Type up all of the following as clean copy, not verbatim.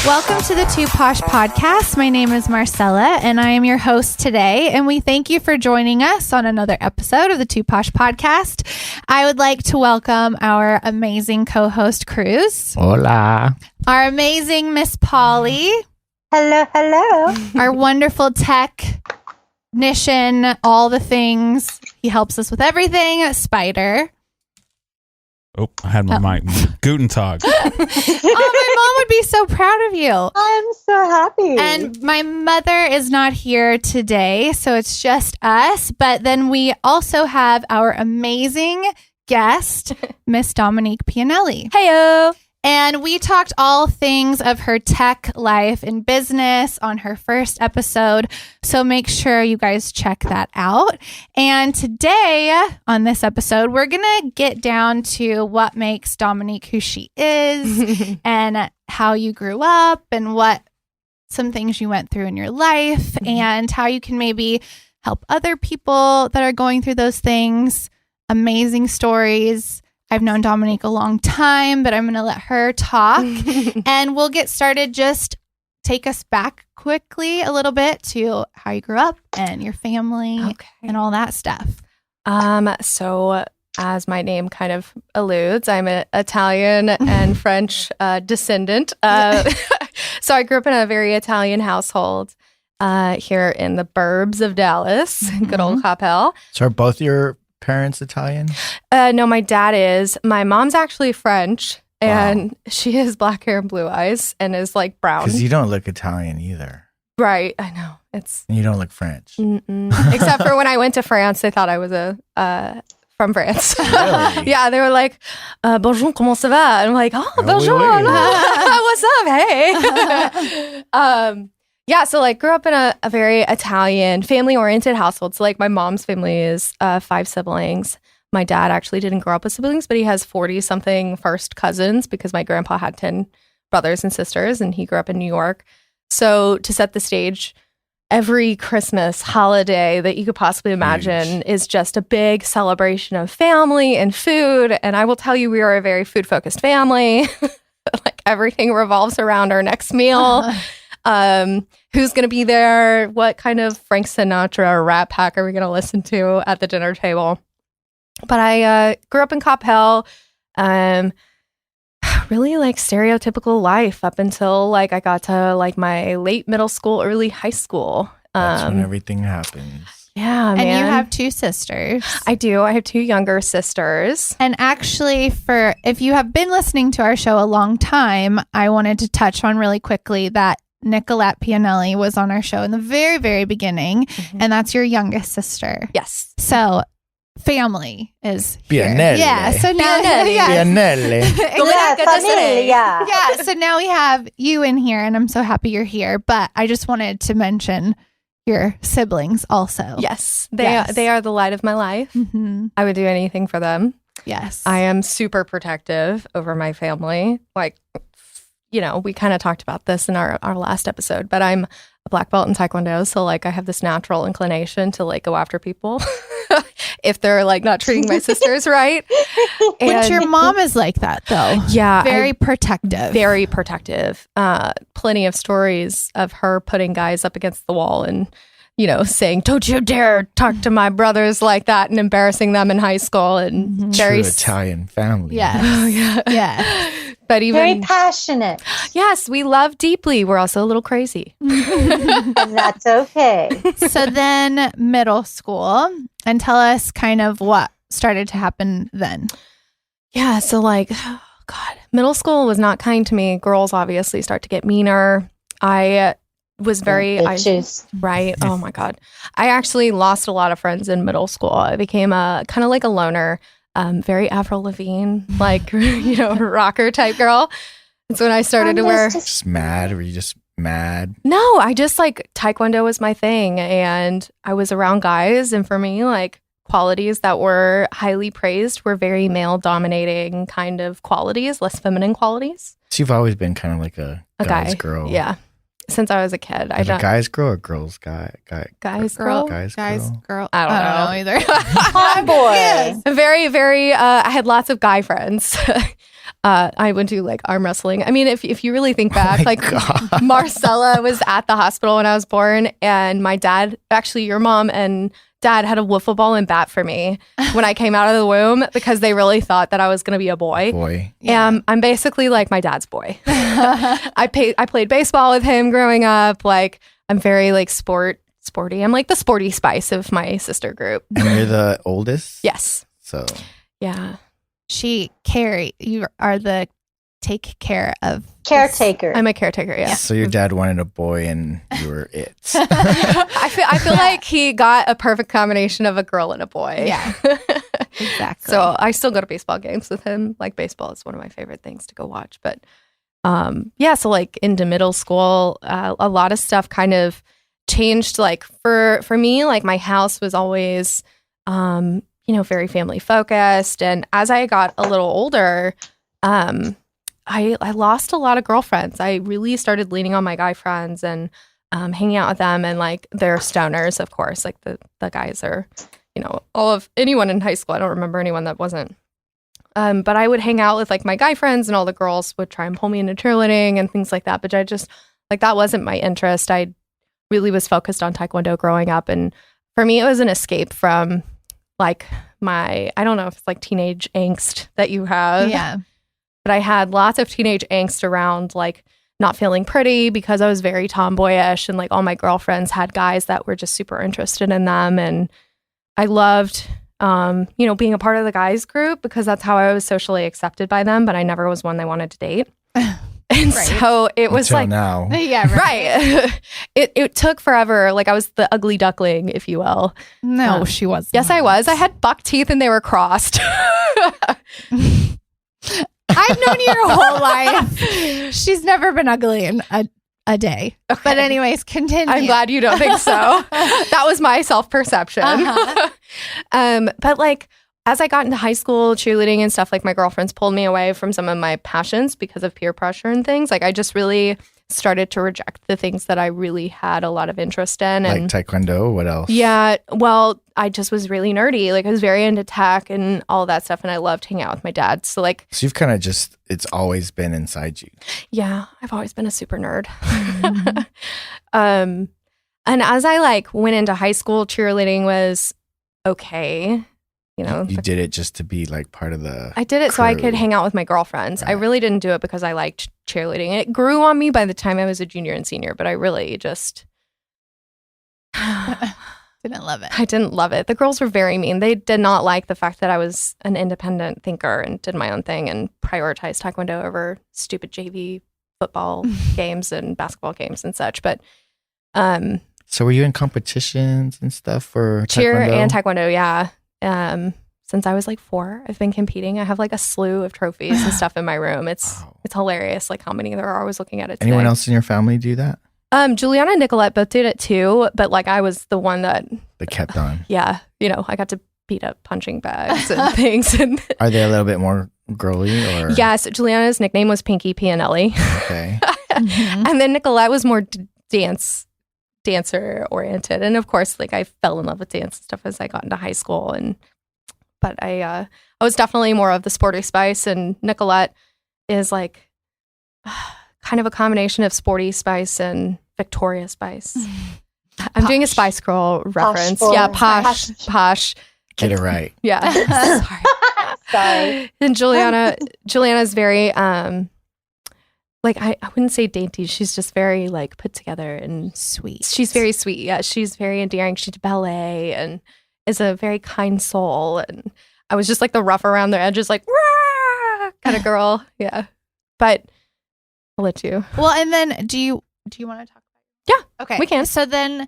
Welcome to the Too Posh Podcast. My name is Marcella, and I am your host today. And we thank you for joining us on another episode of the Too Posh Podcast. I would like to welcome our amazing co-host, Cruz. Hola. Our amazing Miss Polly. Hello, hello. Our wonderful technician, all the things. He helps us with everything. Spider. Oh, I had my mic. Guten Tag. Oh, my mom would be so proud of you. I'm so happy. And my mother is not here today, so it's just us. But then we also have our amazing guest, Miss Dominique Pianelli. Heyo. And we talked all things of her tech life and business on her first episode. So make sure you guys check that out. And today on this episode, we're going to get down to what makes Dominique who she is and how you grew up and what some things you went through in your life and how you can maybe help other people that are going through those things. Amazing stories. I've known Dominique a long time, but I'm going to let her talk and we'll get started. Just take us back quickly a little bit to how you grew up and your family and all that stuff. So as my name kind of alludes, I'm an Italian and French descendant. So I grew up in a very Italian household here in the burbs of Dallas, good old Capel. So are both your parents Italian? No, my dad is. My mom's actually French, and she has black hair and blue eyes and is like brown. Because you don't look Italian either. Right, I know. It's And you don't look French. Except for when I went to France, they thought I was from France. Really? Yeah, they were like, bonjour, comment ça va? And I'm like, oh, bonjour, oui, what's up? Hey. Yeah, so like grew up in a very Italian family-oriented household. So like my mom's family is 5 siblings. My dad actually didn't grow up with siblings, but he has 40-something first cousins because my grandpa had 10 brothers and sisters and he grew up in New York. So to set the stage, every Christmas holiday that you could possibly imagine is just a big celebration of family and food. And I will tell you, we are a very food-focused family. Like everything revolves around our next meal. Who's going to be there? What kind of Frank Sinatra or Rat Pack are we going to listen to at the dinner table? But I grew up in Capel, really like stereotypical life up until like I got to like my late middle school, early high school. That's when everything happens. Yeah, man. And you have 2 sisters. I do. I have 2 younger sisters. And actually, if you have been listening to our show a long time, I wanted to touch on really quickly that Nicolette Pianelli was on our show in the very, very beginning, and that's your youngest sister. Yes. So family is here. Pianelli. Yeah. So now, Pianelli. Yeah, familia. yeah. So now we have you in here, and I'm so happy you're here. But I just wanted to mention your siblings also. Yes. They are the light of my life. Mm-hmm. I would do anything for them. Yes. I am super protective over my family. Like, you know, we kind of talked about this in our last episode, but I'm a black belt in Taekwondo. So like I have this natural inclination to like go after people if they're like not treating my sisters right. But your mom is like that though. Yeah. Very protective. Very protective. Plenty of stories of her putting guys up against the wall and, you know, saying, don't you dare talk to my brothers like that and embarrassing them in high school. And True Italian family. Yes. Oh, yeah. Yeah. But even Very passionate. yes, we love deeply. We're also a little crazy. And that's okay. So then middle school, and tell us kind of what started to happen then. Yeah, so like, oh God, middle school was not kind to me. Girls obviously start to get meaner. I was very right. Oh my God, I actually lost a lot of friends in middle school. I became a kind of like a loner. Very Avril Lavigne, like, you know, rocker type girl. It's when I started to wear. Just mad? Were you just mad? No, I just like Taekwondo was my thing. And I was around guys. And for me, like qualities that were highly praised were very male dominating kind of qualities, less feminine qualities. So you've always been kind of like a guy's girl. Yeah. since I was a kid. Is it a guy's girl or girl's guy? Guys, girl. Guys, girl. I don't know. either. Tomboy. Very, very. I had lots of guy friends. I would do like arm wrestling. I mean, if you really think back, like God. Marcella was at the hospital when I was born, and my dad, actually your mom and dad, had a wiffle ball and bat for me when I came out of the womb because they really thought that I was going to be a boy. Yeah. I'm basically like my dad's boy. I played baseball with him growing up. Like I'm very like sporty. I'm like the sporty spice of my sister group. And you're the oldest? Yes. So Yeah. You are the take care of Caretaker. I'm a caretaker. Yeah. so your dad wanted a boy and you were it. I feel like he got a perfect combination of a girl and a boy. Yeah. Exactly. So I still go to baseball games with him. Like baseball is one of my favorite things to go watch. But so like into middle school, a lot of stuff kind of changed. Like for me, like my house was always very family focused. And as I got a little older, I lost a lot of girlfriends. I really started leaning on my guy friends and hanging out with them, and like they're stoners, of course. Like the guys are, all of anyone in high school. I don't remember anyone that wasn't. But I would hang out with like my guy friends, and all the girls would try and pull me into cheerleading and things like that. But I just like that wasn't my interest. I really was focused on Taekwondo growing up, and for me, it was an escape from like I don't know if it's like teenage angst that you have. Yeah. But I had lots of teenage angst around like not feeling pretty because I was very tomboyish, and like all my girlfriends had guys that were just super interested in them. And I loved, being a part of the guys group because that's how I was socially accepted by them, but I never was one they wanted to date. And so it was Until like, now. Yeah. right. It took forever. Like I was the ugly duckling, if you will. No, she was. Yes, I was. I had buck teeth and they were crossed. I've known you your whole life. She's never been ugly in a day. Okay. But anyways, continue. I'm glad you don't think so. That was my self-perception. But like as I got into high school, cheerleading and stuff, like my girlfriends pulled me away from some of my passions because of peer pressure and things. Like I just really started to reject the things that I really had a lot of interest in. Like And Taekwondo, what else? yeah, well, I just was really nerdy. Like I was very into tech and all that stuff, and I loved hanging out with my dad. So like, So you've kind of it's always been inside you. yeah, I've always been a super nerd. And as I like went into high school, cheerleading was okay. You did it just to be like part of the I did it so I crew. could hang out with my girlfriends. I Right. really didn't do it because I liked cheerleading. It grew on me by the time I was a junior and senior, but I really just Didn't love it. I didn't love it. The girls were very mean. They did not like the fact that I was an independent thinker and did my own thing and prioritized Taekwondo over stupid JV football games and basketball games and such. But So were you in competitions and stuff for cheer Taekwondo? and Taekwondo, yeah. Since I was like 4, I've been competing. I have like a slew of trophies and stuff in my room. It's Wow. it's hilarious, like how many there are. I was looking at it today. Anyone else in your family do that? Juliana and Nicolette both did it too, but like I was the one that, That kept on. yeah, I got to beat up punching bags and things. And Are they a little bit more girly or? yes, Juliana's nickname was Pinky Pianelli, Okay. Mhm. and then Nicolette was more dancer oriented. And of course, like I fell in love with dance and stuff as I got into high school. But I was definitely more of the sporty spice, and Nicolette is like kind of a combination of sporty spice and Victoria Spice. I'm doing a Spice Girl reference. boy. Yeah, posh. Get it right. Yeah. Sorry. Sorry. And Juliana's very like I wouldn't say dainty. She's just very like put together and Sweet. she's very sweet. Yeah, she's very endearing. She did ballet and is a very kind soul. And I was just like the rough around the edges, like rah! Kind of girl. Yeah, but I'll let you. Well, and then do you want to talk about? Yeah, Okay, we can. So then,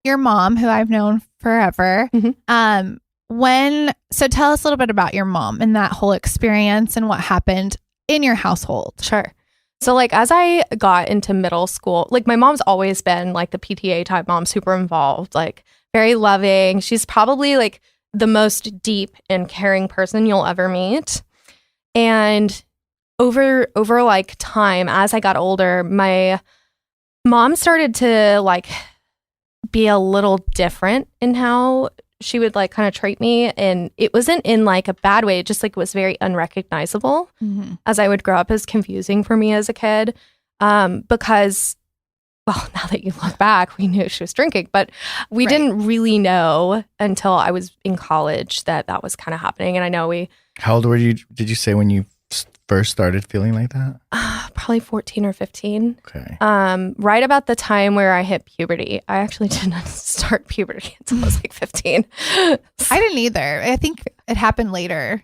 your mom, who I've known forever, Mhm. so tell us a little bit about your mom and that whole experience and what happened in your household. Sure. So like as I got into middle school, like my mom's always been like the PTA type mom, super involved, like very loving. She's probably like the most deep and caring person you'll ever meet. And over like time, as I got older, my mom started to like be a little different in how she would like kind of treat me, and it wasn't in like a bad way. It just like was very unrecognizable as I would grow up. As confusing for me as a kid, because, well, now that you look back, we knew she was drinking, but we didn't really know until I was in college that was kind of happening. And I know How old were you? Did you say when you first started feeling like that? Probably 14 or 15. Okay. Right about the time where I hit puberty. I actually didn't start puberty until I was like 15. I didn't either. I think it happened later,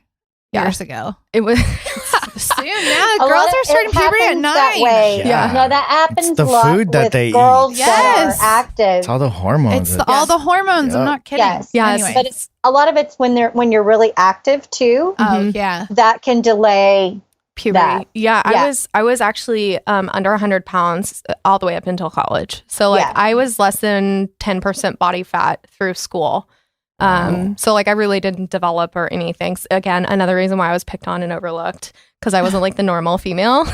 years ago. It was soon. Yeah, girls are starting puberty at 9. That way. Yeah. No, that happens It's the a lot food that with they girls eat. that Yes. are active. It's all the hormones. It's all the hormones. I'm Yep. not kidding. Yes. Yes. Anyway. But it's a lot of it's when you're really active too. Oh, yeah. That can delay puberty. that. Yeah, Yeah. I was actually under 100 pounds all the way up until college. So like Yeah. I was less than 10% body fat through school. So like I really didn't develop or anything. Again, another reason why I was picked on and overlooked, because I wasn't like the normal female.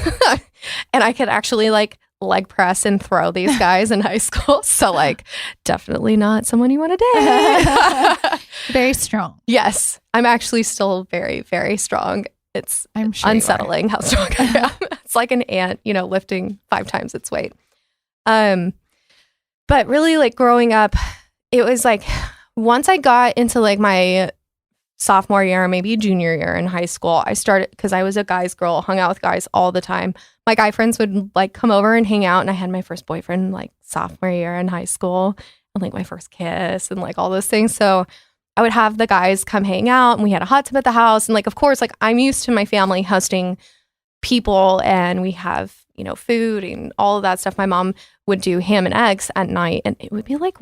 And I could actually like leg press and throw these guys in high school. So like definitely not someone you want to date. Very strong. Yes, I'm actually still very, very strong. It's I'm sure. unsettling how strong I am. It's like an ant, lifting 5 times its weight. But really like growing up, it was like once I got into like my sophomore year, maybe junior year in high school, I started, because I was a guy's girl, hung out with guys all the time. My guy friends would like come over and hang out, and I had my first boyfriend like sophomore year in high school, and like my first kiss and like all those things. So I would have the guys come hang out, and we had a hot tub at the house. And like, of course, like I'm used to my family hosting people, and we have, food and all of that stuff. My mom would do ham and eggs at night, and it would be like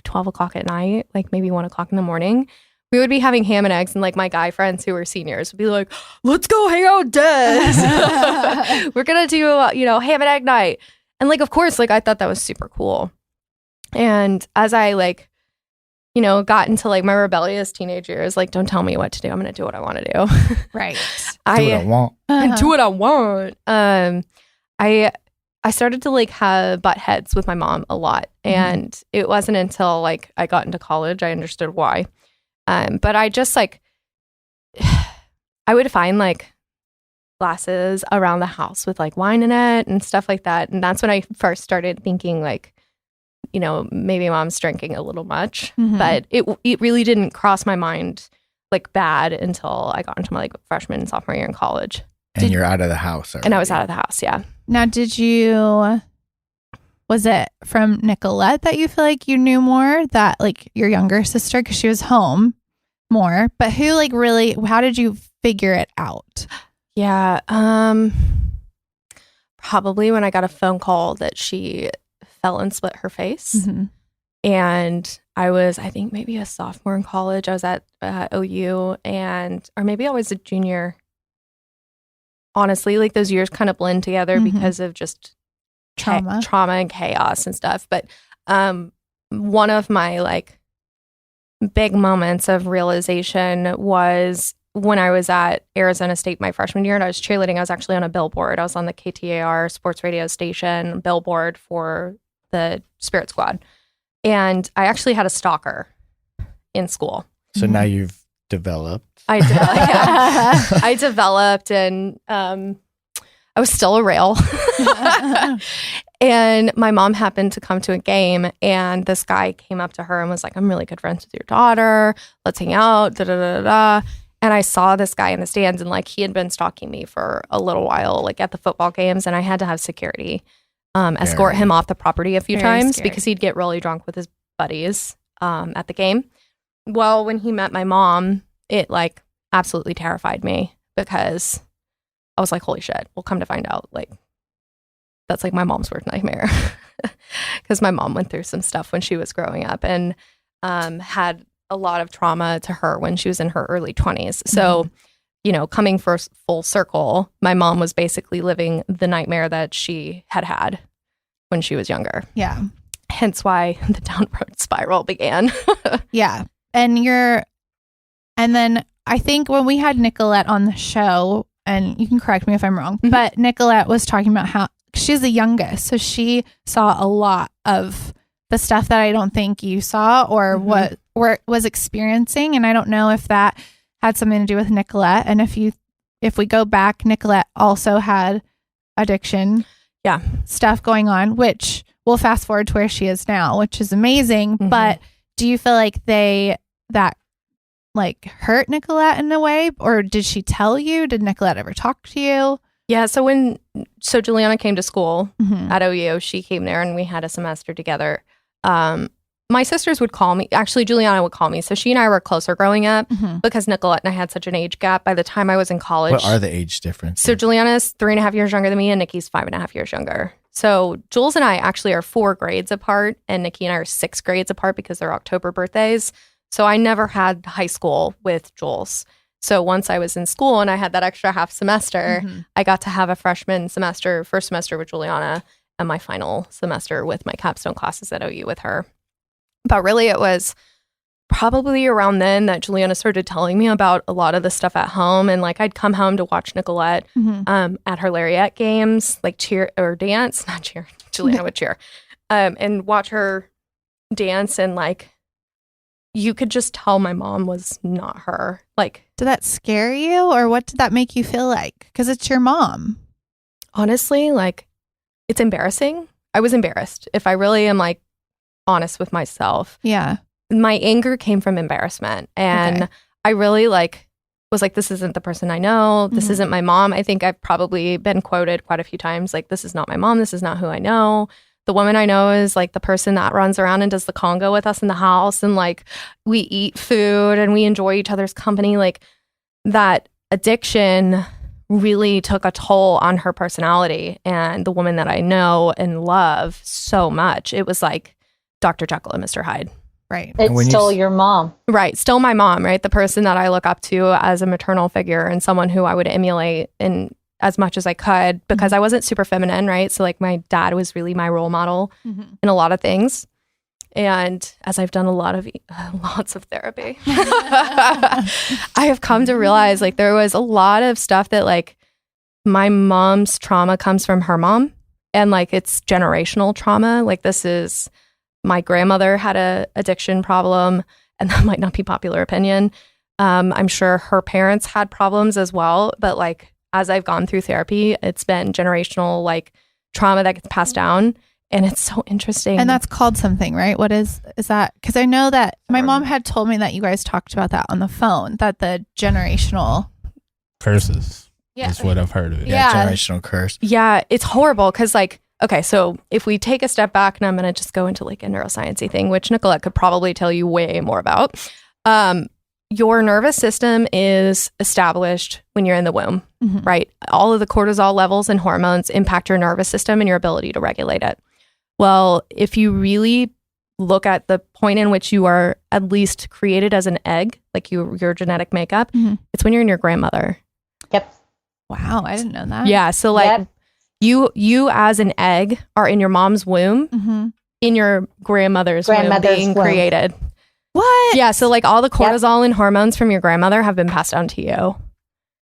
12 o'clock at night, like maybe 1 o'clock in the morning. We would be having ham and eggs, and like my guy friends who were seniors would be like, let's go hang out with Des. We're going to do, ham and egg night. And like, of course, like I thought that was super cool. And as I like, got into like my rebellious teenage years, like, don't tell me what to do. I'm going to do what I want to do. Right. Do what I want. And do what I want. I started to like have butt heads with my mom a lot. And it wasn't until like I got into college, I understood why. But I just like, I would find like glasses around the house with like wine in it and stuff like that. And that's when I first started thinking like, maybe mom's drinking a little much, but it really didn't cross my mind like bad until I got into my like freshman and sophomore year in college. And you're out of the house already. And I was out of the house. Yeah. Now, was it from Nicolette that you feel like you knew more, that like your younger sister, because she was home more, but who like really, how did you figure it out? Yeah. Probably when I got a phone call that she fell and split her face. And I was, I think maybe a sophomore in college. I was at OU, or maybe I was a junior. Honestly, like those years kind of blend together because of just trauma and chaos and stuff. But one of my like big moments of realization was when I was at Arizona State my freshman year, and I was cheerleading. I was actually on a billboard. I was on the KTAR sports radio station billboard for the Spirit Squad. And I actually had a stalker in school. So now you've developed. I developed, and I was still a rail. And my mom happened to come to a game, and this guy came up to her and was like, I'm really good friends with your daughter. Let's hang out. Da, da, da, da, da. And I saw this guy in the stands, and like he had been stalking me for a little while, like at the football games, and I had to have security escort him off the property a few times because he'd get really drunk with his buddies at the game. Well, when he met my mom, it like absolutely terrified me, because I was like, holy shit, well, come to find out, like, that's like my mom's worst nightmare. Because my mom went through some stuff when she was growing up, and had a lot of trauma to her when she was in her early 20s. So, coming full circle, my mom was basically living the nightmare that she had when she was younger. Yeah. Hence why the downward spiral began. Yeah. And then I think when we had Nicolette on the show, and you can correct me if I'm wrong, but Nicolette was talking about how she's the youngest. So she saw a lot of the stuff that I don't think you saw or what was experiencing. And I don't know if that had something to do with Nicolette. And if we go back, Nicolette also had addiction stuff going on, which we'll fast forward to where she is now, which is amazing. But do you feel like that like hurt Nicolette in a way, or did she tell you? Did Nicolette ever talk to you? Yeah. So Juliana came to school at OU. She came there and we had a semester together. My sisters would call me. Actually, Juliana would call me. So she and I were closer growing up because Nicolette and I had such an age gap. By the time I was in college. What are the age differences? So Juliana's 3.5 years younger than me and Nikki's 5.5 years younger. So Jules and I actually are 4 grades apart and Nikki and I are 6 grades apart because they're October birthdays. So I never had high school with Jules. So once I was in school and I had that extra half semester, I got to have a first semester with Juliana and my final semester with my capstone classes at OU with her. But really it was probably around then that Juliana started telling me about a lot of the stuff at home. And like I'd come home to watch Nicolette at her lariat games, like cheer or dance, not cheer. Juliana would cheer. And watch her dance and like you could just tell my mom was not her. Like, did that scare you or what did that make you feel like? Because it's your mom. Honestly, like it's embarrassing. I was embarrassed. If I really am like honest with myself. Yeah. My anger came from embarrassment. And I really like was like, this isn't the person I know. This isn't my mom. I think I've probably been quoted quite a few times. Like, this is not my mom. This is not who I know. The woman I know is like the person that runs around and does the Congo with us in the house. And like we eat food and we enjoy each other's company. Like that addiction really took a toll on her personality and the woman that I know and love so much. It was like Dr. Jekyll and Mr. Hyde. Right. It stole your mom. Right. Still my mom, right? The person that I look up to as a maternal figure and someone who I would emulate in as much as I could because I wasn't super feminine, right? So like my dad was really my role model in a lot of things. And as I've done lots of therapy, I have come to realize like there was a lot of stuff that like my mom's trauma comes from her mom and like it's generational trauma. Like this is my grandmother had a addiction problem and that might not be popular opinion. I'm sure her parents had problems as well, but like as I've gone through therapy, it's been generational like trauma that gets passed down. And it's so interesting. And that's called something, right? What is that? Because I know that my mom had told me that you guys talked about that on the phone, that the generational curses is what I've heard of it. Yeah. Generational curse. Yeah, it's horrible because like, okay, so if we take a step back and I'm going to just go into like a neuroscience-y thing, which Nicolette could probably tell you way more about. Your nervous system is established when you're in the womb, right? All of the cortisol levels and hormones impact your nervous system and your ability to regulate it. Well, if you really look at the point in which you are at least created as an egg, like your genetic makeup, it's when you're in your grandmother. Yep. Wow, I didn't know that. Yeah, so like you as an egg are in your mom's womb, in your grandmother's womb being created. What? Yeah, so like all the cortisol and hormones from your grandmother have been passed down to you.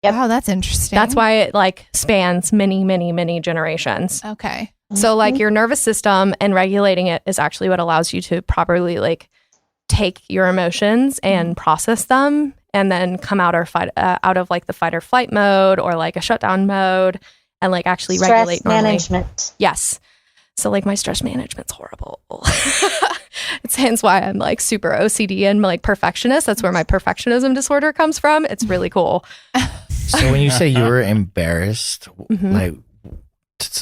Yep. Wow, that's interesting. That's why it like spans many, many, many generations. Okay. So like your nervous system and regulating it is actually what allows you to properly like take your emotions and process them and then come out of like the fight or flight mode or like a shutdown mode and like actually regulate normally. Stress management. Yes. So like my stress management's horrible. It's hence why I'm like super OCD and like perfectionist. That's where my perfectionism disorder comes from. It's really cool. So when you say you were embarrassed, like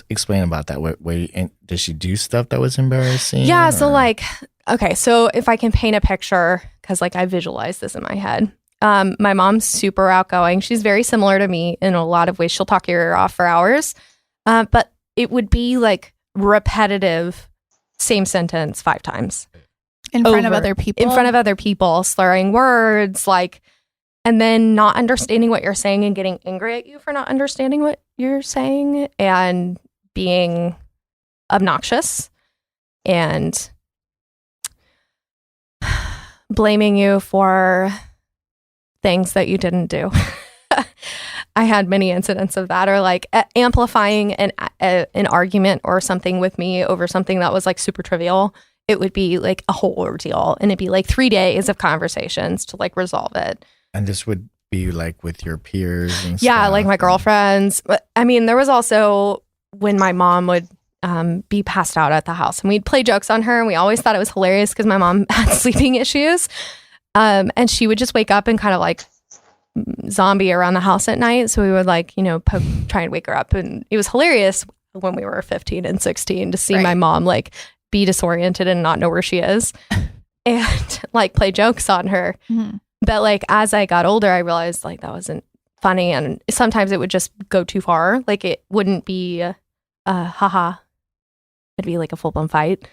explain about that. Did she do stuff that was embarrassing? Yeah. So like, okay. So if I can paint a picture, because like I visualize this in my head. My mom's super outgoing. She's very similar to me in a lot of ways. She'll talk your ear off for hours. But it would be like repetitive, same sentence 5 times. In front of other people? In front of other people, slurring words, like, and then not understanding what you're saying and getting angry at you for not understanding what you're saying and being obnoxious and blaming you for things that you didn't do. I had many incidents of that, or like amplifying an argument or something with me over something that was like super trivial. It would be like a whole ordeal, and it'd be like 3 days of conversations to like resolve it. And this would be like with your peers and Yeah, stuff. like my girlfriends. But I mean, there was also when my mom would be passed out at the house, and we'd play jokes on her, and we always thought it was hilarious because my mom had sleeping issues. And she would just wake up and kind of like zombie around the house at night. So we would like, try and wake her up. And it was hilarious when we were 15 and 16 to see my mom like be disoriented and not know where she is and like play jokes on her. Mm-hmm. But like as I got older, I realized like that wasn't funny. And sometimes it would just go too far. Like it wouldn't be haha. It'd be like a full-blown fight.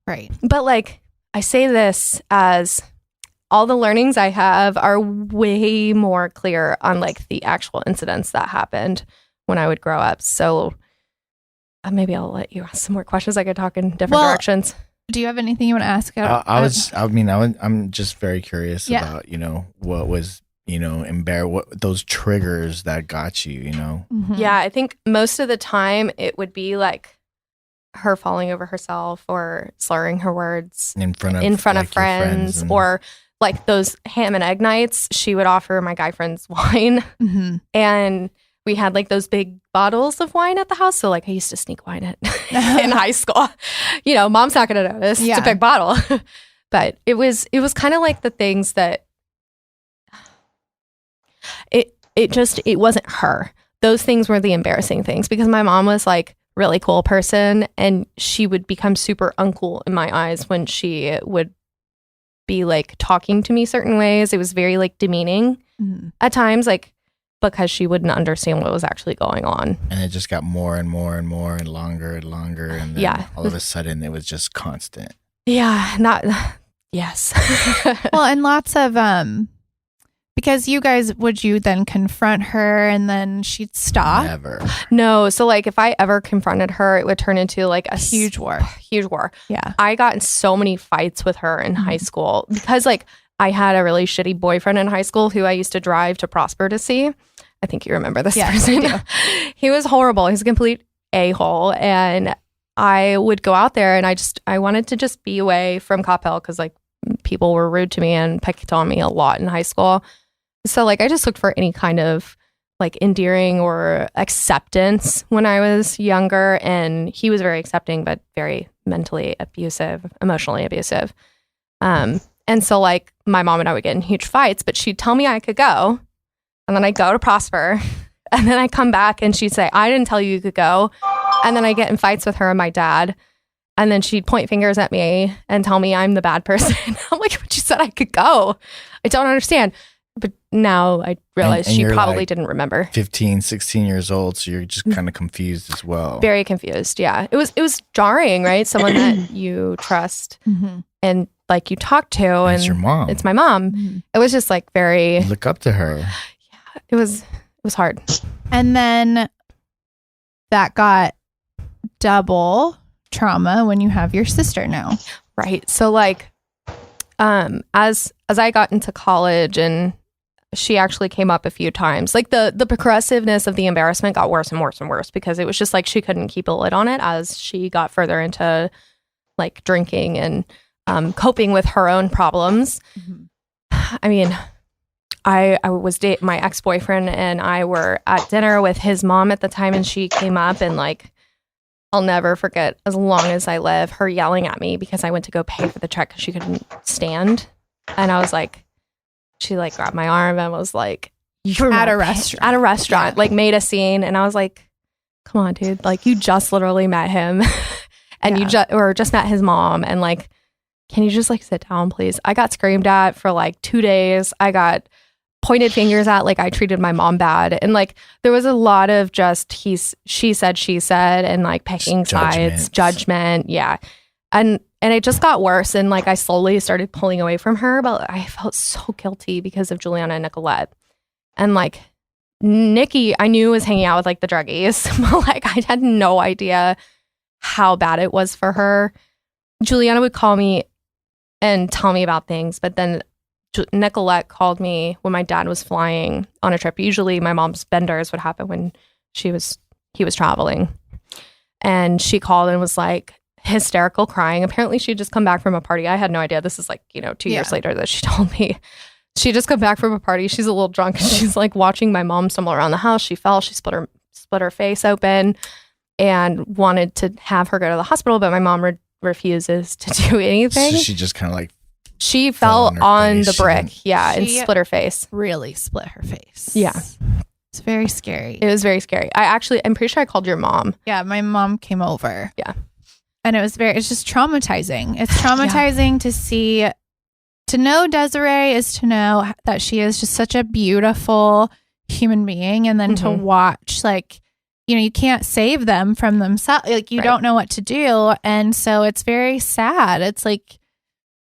Right. But like I say this as all the learnings I have are way more clear on like the actual incidents that happened when I would grow up. So maybe I'll let you ask some more questions. I could talk in different directions. Do you have anything you want to ask? I'm just very curious about, what was, what those triggers that got you, Mm-hmm. Yeah, I think most of the time it would be like her falling over herself or slurring her words in front of friends or like those ham and egg nights, she would offer my guy friends wine. Mm-hmm. And we had like those big bottles of wine at the house. So like I used to sneak wine in high school. Mom's not going to notice. Yeah. It's a big bottle. But it was kind of like the things that it wasn't her. Those things were the embarrassing things because my mom was like really cool person and she would become super uncool in my eyes when she would be like talking to me certain ways. It was very like demeaning at times, like because she wouldn't understand what was actually going on. And it just got more and more and more and longer and longer. And then all of a sudden it was just constant. Yeah. Yes. Well, and lots of, because would you then confront her and then she'd stop? Never. No. So like if I ever confronted her, it would turn into like a huge war. Huge war. Yeah. I got in so many fights with her in high school because like I had a really shitty boyfriend in high school who I used to drive to Prosper to see. I think you remember this person. He was horrible. He's a complete a-hole. And I would go out there and I wanted to just be away from Coppell because like people were rude to me and picked on me a lot in high school. So like I just looked for any kind of like endearing or acceptance when I was younger. And he was very accepting, but very mentally abusive, emotionally abusive. And so like my mom and I would get in huge fights, but she'd tell me I could go. And then I'd go to Prosper. And then I come back and she'd say, I didn't tell you could go. And then I get in fights with her and my dad. And then she'd point fingers at me and tell me I'm the bad person. I'm like, but you said I could go. I don't understand. But now I realize she probably like didn't remember. 15, 16 years old. So you're just kind of confused as well. Very confused. Yeah. It was jarring, right? Someone that you trust and like you talk to. And it's your mom. It's my mom. It was just like very. You look up to her. Yeah. It was hard. And then that got double trauma when you have your sister now. Right. So like as I got into college and she actually came up a few times, like the progressiveness of the embarrassment got worse and worse and worse because it was just like she couldn't keep a lid on it as she got further into like drinking and coping with her own problems. I mean, I was my ex-boyfriend and I were at dinner with his mom at the time and she came up and like I'll never forget as long as I live her yelling at me because I went to go pay for the check because she couldn't stand. And I was like, she like grabbed my arm and was like, you're at a restaurant. At a restaurant, like made a scene. And I was like, come on, dude. Like you just literally met him and you just met his mom. And like, can you just like sit down, please? I got screamed at for like 2 days. I got pointed fingers at, like I treated my mom bad. And like, there was a lot of just she said, and like picking sides, judgment. Yeah. And it just got worse. And like, I slowly started pulling away from her, but I felt so guilty because of Juliana and Nicolette. And like Nikki, I knew was hanging out with like the druggies, but like I had no idea how bad it was for her. Juliana would call me and tell me about things, but then Nicolette called me when my dad was flying on a trip. Usually my mom's benders would happen when he was traveling. And she called and was like hysterical crying. Apparently she had just come back from a party. I had no idea. This is like, 2 years later that she told me. She just come back from a party. She's a little drunk and she's like watching my mom stumble around the house. She fell. She split her face open and wanted to have her go to the hospital, but my mom refuses to do anything. So she just kind of like she fell on the brick, and She split her face. Really split her face. Yeah. It's very scary. It was very scary. I'm pretty sure I called your mom. Yeah, my mom came over. Yeah. And it's just traumatizing. It's traumatizing to know Desiree is to know that she is just such a beautiful human being. And then to watch, like, you can't save them from themselves. Like, you don't know what to do. And so it's very sad. It's like,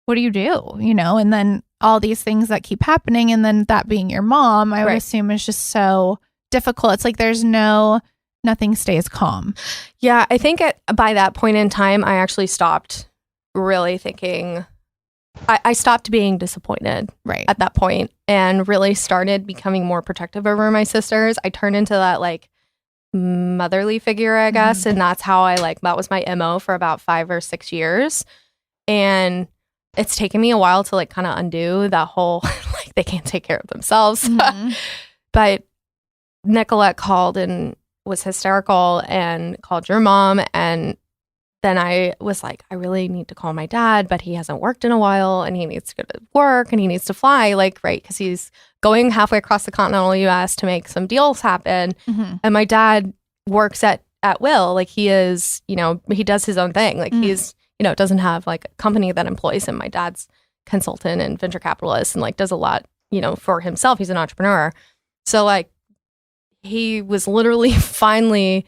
what do you do? And then all these things that keep happening. And then that being your mom, I would assume is just so difficult. It's like there's nothing stays calm. Yeah, I think by that point in time, I actually stopped really thinking. I stopped being disappointed at that point and really started becoming more protective over my sisters. I turned into that like motherly figure, I guess. And that's how that was my MO for about 5 or 6 years. And it's taken me a while to kind of undo that whole, they can't take care of themselves. But Nicolette called and was hysterical and called your mom. And then I was like, I really need to call my dad, but he hasn't worked in a while and he needs to go to work and he needs to fly, because he's going halfway across the continental US to make some deals happen. And my dad works at will. He is, he does his own thing. He's, doesn't have a company that employs him. My dad's consultant and venture capitalist and does a lot, for himself. He's an entrepreneur. So he was literally finally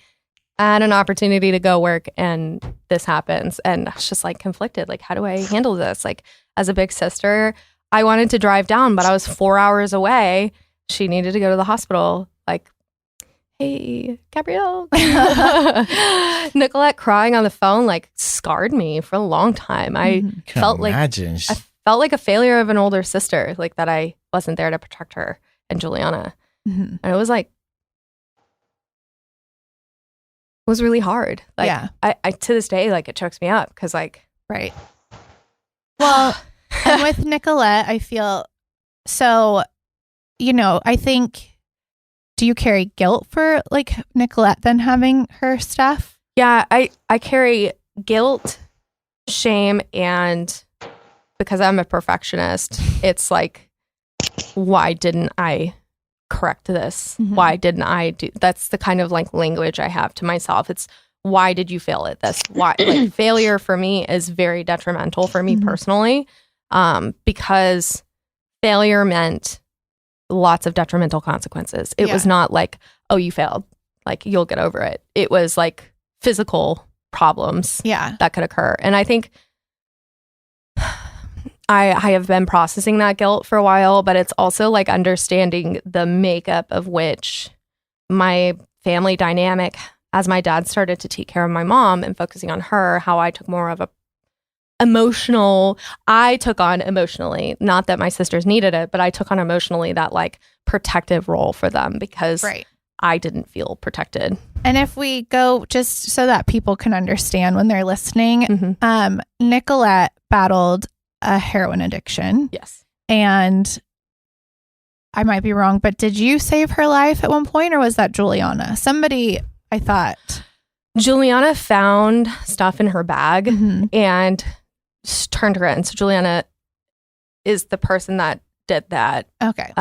at an opportunity to go work and this happens. And I was just conflicted. How do I handle this? As a big sister, I wanted to drive down, but I was 4 hours away. She needed to go to the hospital. Hey, Gabrielle. Nicolette crying on the phone scarred me for a long time. I felt like a failure of an older sister, that I wasn't there to protect her and Juliana. And it was it was really hard. I to this day, it chokes me up because Right. Well, and with Nicolette, I feel so, I think, do you carry guilt for Nicolette then having her stuff? Yeah, I carry guilt, shame, and because I'm a perfectionist, it's why didn't I correct this? Why didn't I do? That's the kind of language I have to myself. It's why did you fail at this? Why failure for me is very detrimental for me personally, because failure meant lots of detrimental consequences. It was not oh, you failed, you'll get over it. It was physical problems that could occur. And I think I have been processing that guilt for a while, but it's also understanding the makeup of which my family dynamic, as my dad started to take care of my mom and focusing on her, how I took more of I took on emotionally, not that my sisters needed it, but I took on emotionally that protective role for them because I didn't feel protected. And if we go just so that people can understand when they're listening, Nicolette battled a heroin addiction. Yes. And I might be wrong, but did you save her life at one point or was that Juliana? Somebody, I thought. Juliana found stuff in her bag and turned her in. So Juliana is the person that did that. Okay.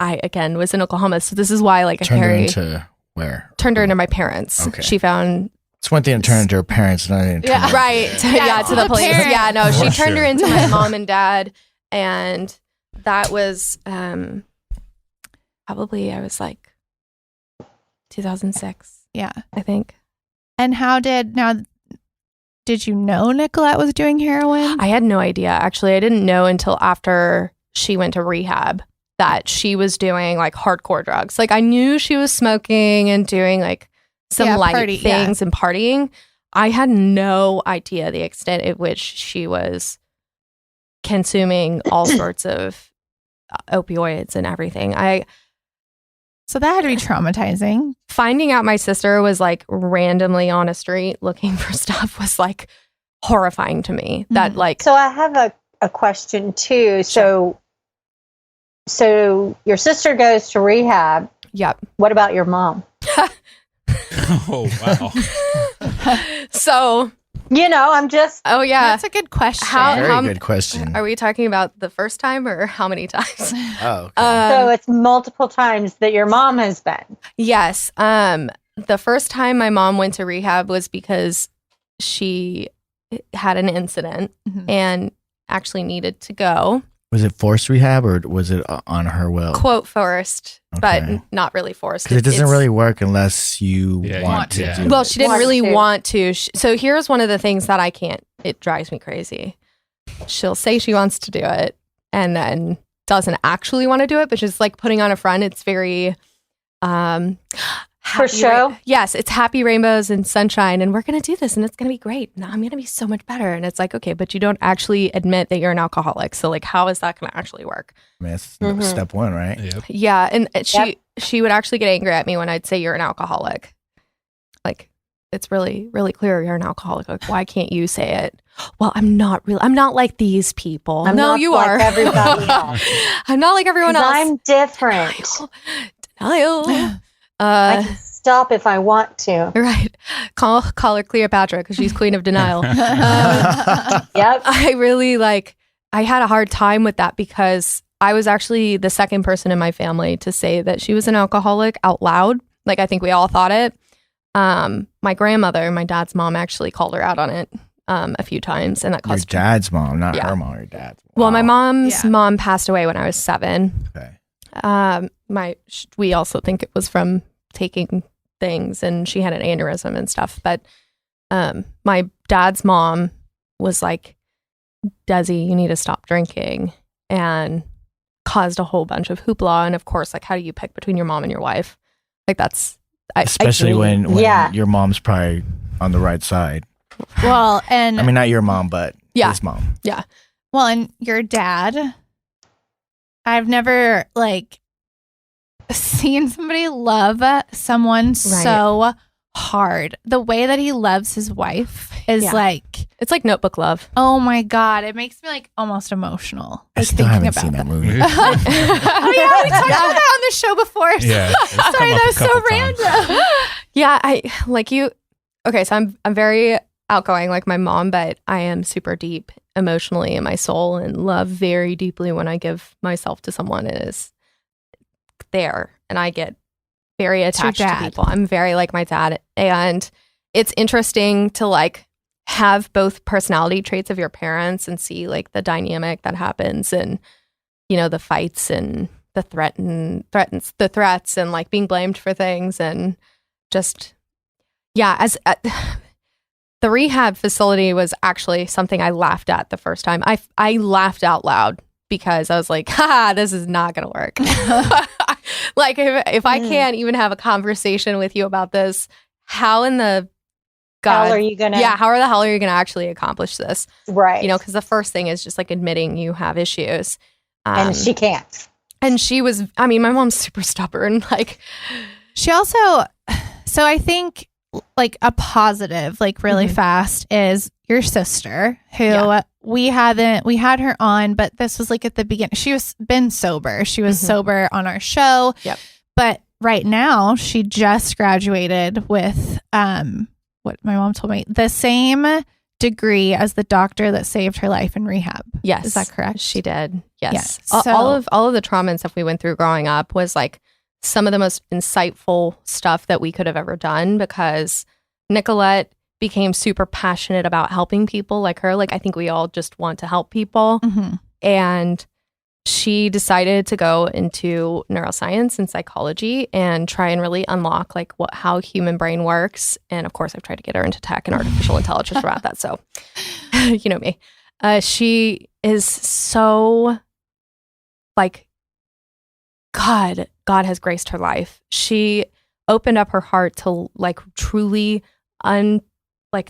I again was in Oklahoma, so this is why I turned carry. her into where? Turned her into my parents. Okay. She found. It's one thing to turn into her parents, not into Right. To the police. Parents. Yeah, no, she For turned her sure. into my mom and dad, and that was probably I was 2006. Yeah. I think. And did you know Nicolette was doing heroin? I had no idea. Actually, I didn't know until after she went to rehab that she was doing hardcore drugs. I knew she was smoking and doing some light things and partying. I had no idea the extent at which she was consuming all sorts of opioids and everything. So that had to be traumatizing. Finding out my sister was like randomly on a street looking for stuff was like horrifying to me. That like, So I have a question too. So your sister goes to rehab. yep. What about your mom? Oh, wow. So, I'm just oh yeah. That's a good question. Very good question. Are we talking about the first time or how many times? Oh, okay. so it's multiple times that your mom has been. Yes. The first time my mom went to rehab was because she had an incident Mhm. and actually needed to go. Was it forced rehab or was it on her will? Quote forced, Okay. but not really forced. Because it doesn't It's- really work unless you Yeah, want to yeah. do Well, it. she didn't Want really to. want to. So here's one of the things that I can't. It drives me crazy. She'll say she wants to do it and then doesn't actually want to do it, but just like putting on a front. It's very happy show? yes, it's happy rainbows and sunshine, and we're gonna do this, and it's gonna be great. And I'm gonna be so much better. And it's like, okay, but you don't actually admit that you're an alcoholic. So like, how is that gonna actually work? I mean, that's Mhm. step one, right? Yep. Yeah, and Yep. she would actually get angry at me when I'd say you're an alcoholic. Like, it's really, really clear you're an alcoholic. Like, why can't you say it? Well, I'm not like these people. I'm no, not you like are. everybody else. I'm not like everyone 'Cause else. I'm different. Denial. I can stop if I want to. Right. Call her Cleopatra because she's queen of denial. Yep. I really I had a hard time with that because I was actually the second person in my family to say that she was an alcoholic out loud. Like, I think we all thought it. My grandmother, my dad's mom, actually called her out on it a few times, and that Your caused. dad's mom, not Yeah. her mom, your dad's mom. Well, my mom's Yeah. mom passed away when I was 7. Okay. We also think it was from taking things, and she had an aneurysm and stuff. But my dad's mom was like, Desi, you need to stop drinking, and caused a whole bunch of hoopla. And of course, like, how do you pick between your mom and your wife? Like, that's Especially when Yeah. your mom's probably on the right side. Well, and I mean, not your mom, but Yeah. his mom. well, and your dad, I've never seen somebody love someone so hard. The way that he loves his wife is Yeah. It's like Notebook love. oh my God, it makes me almost emotional. I still haven't seen that movie. Oh yeah, we talked about that on the show before. Yeah. it's come Sorry, up that a was so couple times. random. Yeah, I like you. Okay, so I'm very outgoing like my mom, but I am super deep emotionally in my soul and love very deeply when I give myself to someone. It is there, and I get very your attached to dad. people. I'm very like my dad, and it's interesting to have both personality traits of your parents and see the dynamic that happens, and the fights and the threats and being blamed for things, and just the rehab facility was actually something I laughed at the first time. I laughed out loud because I was like, ha, this is not going to work. If I can't even have a conversation with you about this, how in the God, How are you gonna? how the hell are you going to actually accomplish this? Right. Because the first thing is just admitting you have issues. And she can't. And she was, my mom's super stubborn. She also, so I think a positive, really fast, is your sister, who we had her on, but this was at the beginning. She was been sober. She was sober on our show. Yep. But right now she just graduated with what my mom told me, the same degree as the doctor that saved her life in rehab. Yes. Is that correct? She did. Yes. Yeah. All of the trauma and stuff we went through growing up was some of the most insightful stuff that we could have ever done, because Nicolette became super passionate about helping people like her. I think we all just want to help people. Mm-hmm. And she decided to go into neuroscience and psychology and try and really unlock how human brain works. And of course, I've tried to get her into tech and artificial intelligence about that. So, you know me. She is so God has graced her life. She opened up her heart to truly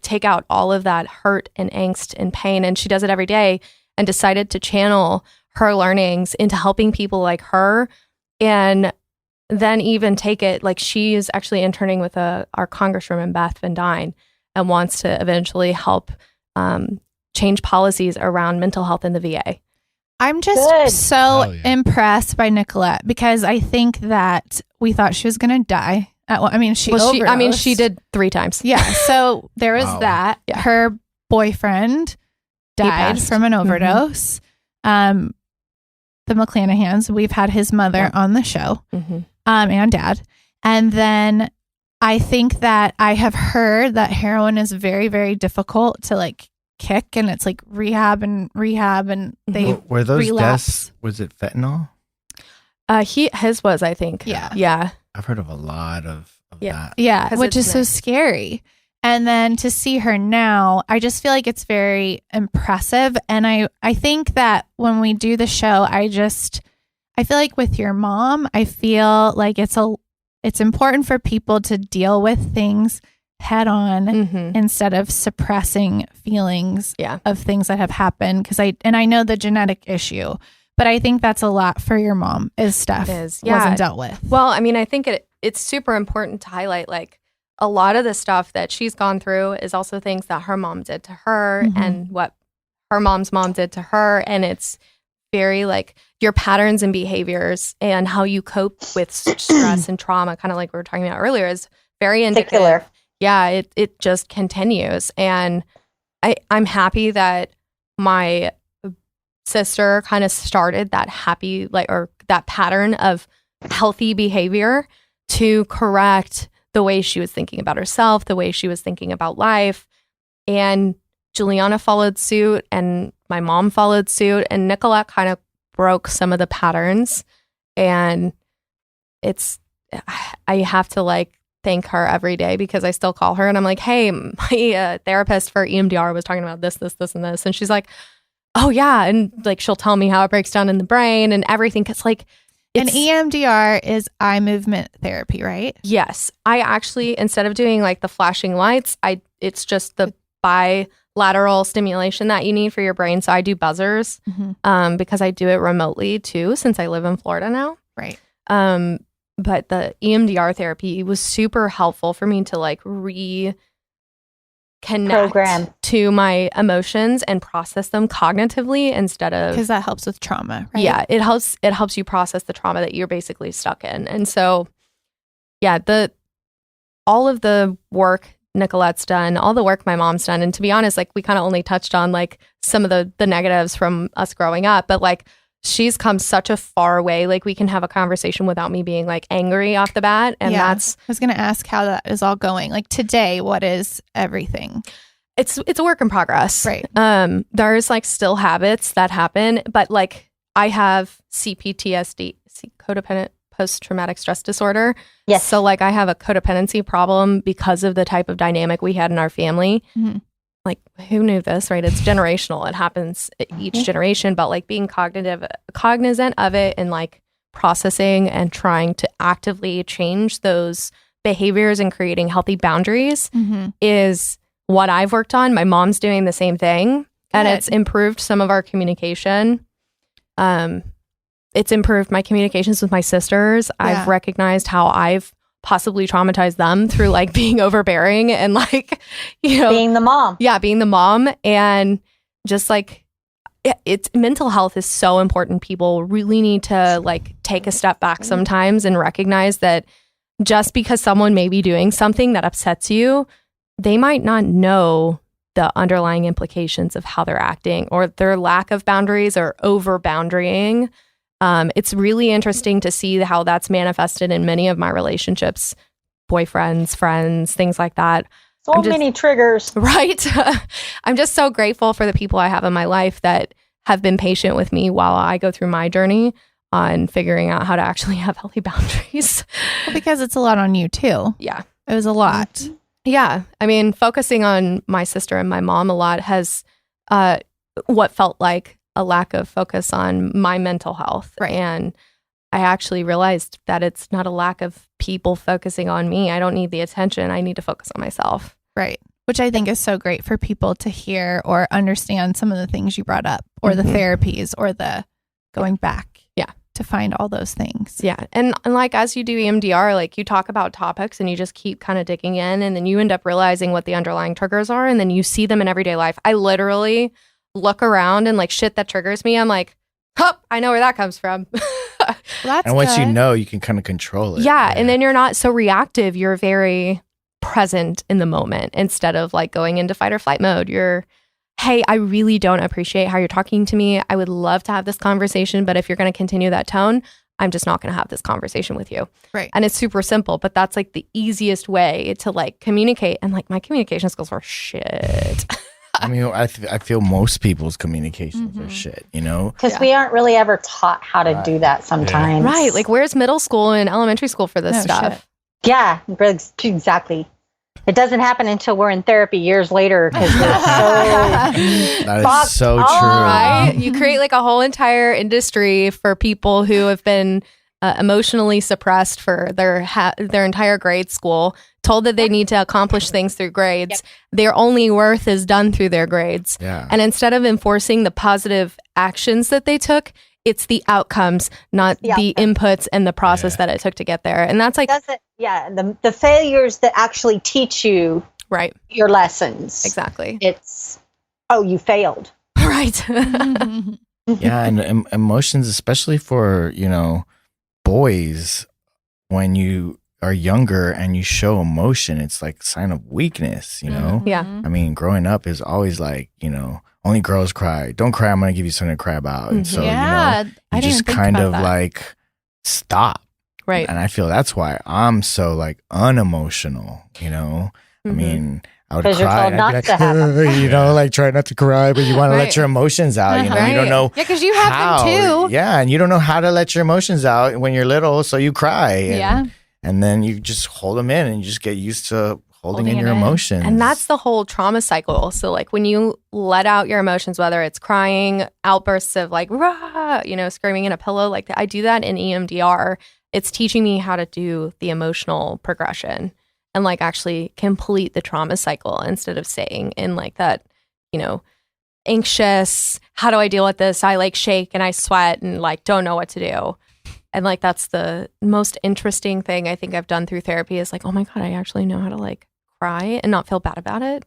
take out all of that hurt and angst and pain. And she does it every day. and decided to channel her learnings into helping people like her, and then even take it, like she is actually interning with our Congresswoman Beth Van Dyne and wants to eventually help change policies around mental health in the VA. I'm just Good. so impressed by Nicolette because I think that we thought she was going to die. She overdosed. She did 3 times. Yeah. So there was that. Yeah. Her boyfriend died from an overdose. The McClanahans, we've had his mother on the show, and dad. And then I think that I have heard that heroin is very, very difficult to like kick, and it's like rehab and they Were those relapse. deaths, was it fentanyl? His was, I think. Yeah. I've heard of a lot of that. Yeah, 'Cause which it's is so scary. And then to see her now, I just feel like it's very impressive. And I think that when we do the show, I feel like with your mom, I feel like it's important for people to deal with things head on instead of suppressing feelings of things that have happened. I know the genetic issue, but I think that's a lot for your mom is stuff wasn't dealt with. Well, I mean, I think it's super important to highlight, like, a lot of the stuff that she's gone through is also things that her mom did to her and what her mom's mom did to her. And it's very like your patterns and behaviors and how you cope with stress and trauma, kind of like we were talking about earlier, is very indicative. Particular. Yeah, it just continues. And I'm happy that my sister kind of started that that pattern of healthy behavior to correct the way she was thinking about herself, the way she was thinking about life. And Juliana followed suit and my mom followed suit, and Nicolette kind of broke some of the patterns. And I have to like thank her every day because I still call her and I'm like, hey, my therapist for EMDR was talking about this, and this. And she's like, oh yeah. And like, she'll tell me how it breaks down in the brain and everything. Cause like, And EMDR is eye movement therapy, right? Yes. I actually, instead of doing like the flashing lights, it's just the bilateral stimulation that you need for your brain. So I do buzzers because I do it remotely too, since I live in Florida now. Right. But the EMDR therapy was super helpful for me to like reconnect to my emotions and process them cognitively instead of, because that helps with trauma, right? Yeah, it helps you process the trauma that you're basically stuck in. And so yeah, all of the work Nicolette's done, all the work my mom's done, and to be honest, like we kind of only touched on like some of the negatives from us growing up, but like she's come such a far way. Like we can have a conversation without me being like angry off the bat. And that's, I was going to ask how that is all going. Like today, what is everything? It's a work in progress. Right. There's like still habits that happen, but like I have CPTSD, codependent post-traumatic stress disorder. Yes. So like I have a codependency problem because of the type of dynamic we had in our family. Like who knew this, right? It's generational. It happens each generation, but like being cognizant of it and like processing and trying to actively change those behaviors and creating healthy boundaries is what I've worked on. My mom's doing the same thing. And it's improved some of our communication. It's improved my communications with my sisters. I've recognized how I've possibly traumatized them through like being overbearing and like, you know, being the mom. Yeah, being the mom. And just like it's mental health is so important. People really need to like take a step back sometimes and recognize that just because someone may be doing something that upsets you, they might not know the underlying implications of how they're acting or their lack of boundaries or over boundarying. It's really interesting to see how that's manifested in many of my relationships, boyfriends, friends, things like that. So many triggers. Right. I'm just so grateful for the people I have in my life that have been patient with me while I go through my journey on figuring out how to actually have healthy boundaries. Well, because it's a lot on you too. Yeah. It was a lot. Yeah. I mean, focusing on my sister and my mom a lot has what felt like a lack of focus on my mental health. Right. And I actually realized that it's not a lack of people focusing on me. I don't need the attention. I need to focus on myself. Right. which I think is so great for people to hear or understand some of the things you brought up, or the therapies, or the going back. Yeah. To find all those things. Yeah. And like as you do EMDR, like you talk about topics and you just keep kind of digging in, and then you end up realizing what the underlying triggers are, and then you see them in everyday life. I literally look around and like shit that triggers me, I'm like, oh, I know where that comes from. Well, that's And once you good. know, you can kind of control it. Yeah. And then you're not so reactive. You're very present in the moment instead of like going into fight or flight mode. You're, hey, I really don't appreciate how you're talking to me. I would love to have this conversation, but if you're going to continue that tone, I'm just not going to have this conversation with you. Right. And it's super simple, but that's like the easiest way to like communicate. And like my communication skills are shit. I mean, I feel most people's communications are shit, you know? Because we aren't really ever taught how to do that sometimes. Right. Like where's middle school and elementary school for this No stuff? shit. Yeah, exactly. It doesn't happen until we're in therapy years later because we're so That is so Fuck true. off. Right? You create like a whole entire industry for people who have been emotionally suppressed for their entire grade school, told that they need to accomplish things through grades. Their only worth is done through their grades. Yeah. And instead of enforcing the positive actions that they took, it's the outcomes, not the inputs and the process that it took to get there. And that's like, the failures that actually teach you right. your lessons. Exactly. It's, you failed. Right. Yeah, and emotions, especially for, you know, boys, when you are younger and you show emotion, it's like a sign of weakness, you know? Yeah. I mean, growing up is always like, you know, only girls cry. Don't cry, I'm going to give you something to cry about. And so, you know, I you didn't just even think kind about of that. like stop. Right. And I feel that's why I'm so like unemotional, you know? I mean, I would cry. 'Cause you're told and I'd be not to have like, you know, like try not to cry, but you want to Right. let your emotions out. You know, you don't Right. know. Yeah, because you have how. them too. Yeah, and you don't know how to let your emotions out when you're little, so you cry. And, Yeah. and then you just hold them in, and you just get used to holding in Holding your it in. emotions. And that's the whole trauma cycle. So like when you let out your emotions, whether it's crying, outbursts of like, rah, you know, screaming in a pillow, like I do that in EMDR. It's teaching me how to do the emotional progression and like actually complete the trauma cycle instead of staying in like that, you know, anxious, how do I deal with this? I like shake and I sweat and like don't know what to do. And like that's the most interesting thing I think I've done through therapy is like, oh my God, I actually know how to like cry and not feel bad about it.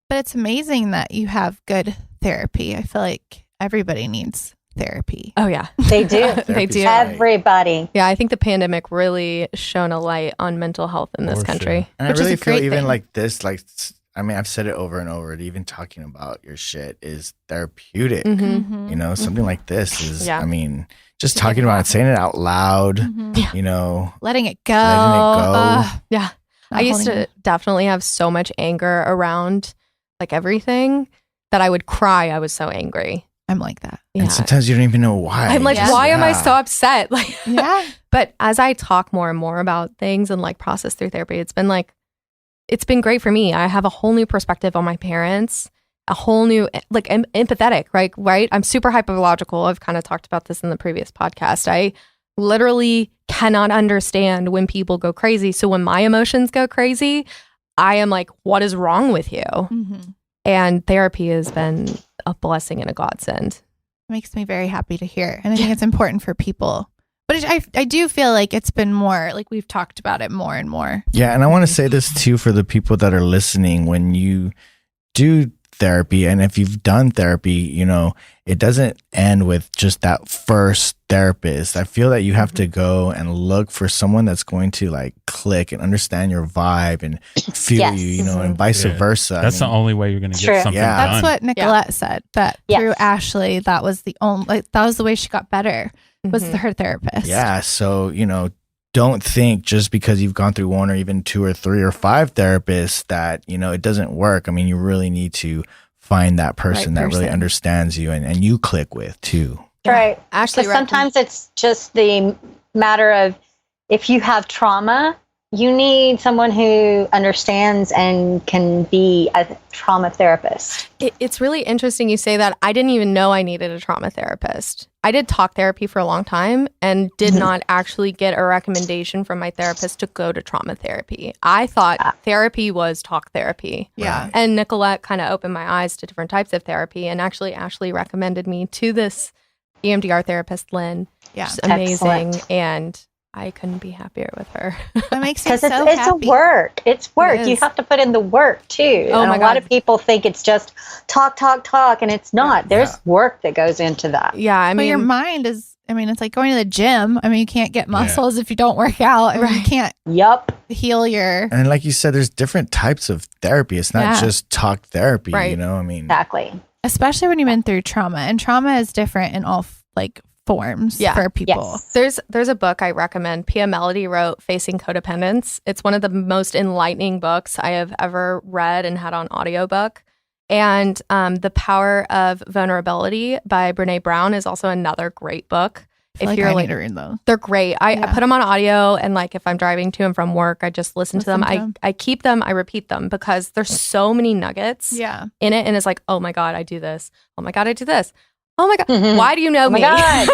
But it's amazing that you have good therapy. I feel like everybody needs therapy. Oh yeah. They do. They Therapy's do. great. Everybody. Yeah, I think the pandemic really shone a light on mental health in this For country. sure. And which I is really a feel great even thing. like this, like, I mean, I've said it over and over, even talking about your shit is therapeutic. Mm-hmm. You know, something like this is, Yeah. I mean, just talking about it, saying it out loud, you know, Letting it go. Letting it go. Yeah. Not I used holding to it. definitely have so much anger around like everything that I would cry. I was so angry. I'm like that. Yeah. and sometimes you don't even know why. I'm like, Yeah. why am I Yeah. so upset? Like, Yeah. but as I talk more and more about things and like process through therapy, it's been great for me. I have a whole new perspective on my parents, a whole new, like, empathetic, right? I'm super hyperlogical. I've kind of talked about this in the previous podcast. I literally cannot understand when people go crazy. So when my emotions go crazy, I am like, what is wrong with you? Mm-hmm. And therapy has been a blessing and a godsend. Makes me very happy to hear. And I think it's important for people. But I do feel like it's been more, like we've talked about it more and more. Yeah, and I want to say this too for the people that are listening. When you do therapy, and if you've done therapy, you know, it doesn't end with just that first therapist. I feel that you have to go and look for someone that's going to like click and understand your vibe and feel Yes. you, you know, and vice Yeah. versa. That's I the mean, only way you're going to True. get something Yeah. done. That's what Nicolette said. That Yes. through Ashley, that was the only, like, that was the way she got better, was Mhm. her therapist. Yeah. So, you know, don't think just because you've gone through one or even two or three or five therapists that, you know, it doesn't work. I mean, you really need to find that person that really person. understands you and you click with too. Right. Ashley, Because sometimes it's just the matter of if you have trauma, you need someone who understands and can be a trauma therapist. It's really interesting you say that. I didn't even know I needed a trauma therapist. I did talk therapy for a long time and did not actually get a recommendation from my therapist to go to trauma therapy. I thought therapy was talk therapy. Yeah. And Nicolette kind of opened my eyes to different types of therapy. And actually, Ashley recommended me to this EMDR therapist, Lynn. Yeah. She's amazing. Excellent. And I couldn't be happier with her. That makes me Because so it's happy. a work. It's work. It You is. have to put in the work too. Oh And my a lot God. of people think it's just talk, and it's not. There's work that goes into that. Yeah, I But mean, your mind is, I mean, it's like going to the gym. I mean, you can't get muscles if you don't work out. I mean, you can't Yup. heal your. And like you said, there's different types of therapy. It's not Yeah. just talk therapy, Right. you know? I mean, Exactly. Especially when you've been through trauma, and trauma is different in all forms Yeah. for people. Yes. there's a book I recommend. Pia Melody wrote Facing Codependence. It's one of the most enlightening books I have ever read and had on audiobook. And The Power of Vulnerability by Brene Brown is also another great book. I feel like I need to read those. They're great. I Yeah. put them on audio, and like if I'm driving to and from work, I just listen to them. I keep them, I repeat them because there's so many nuggets Yeah. in it. And it's like, oh my God, I do this. Oh my God, I do this. Oh my God, Mhm. why do you know Oh my me? God.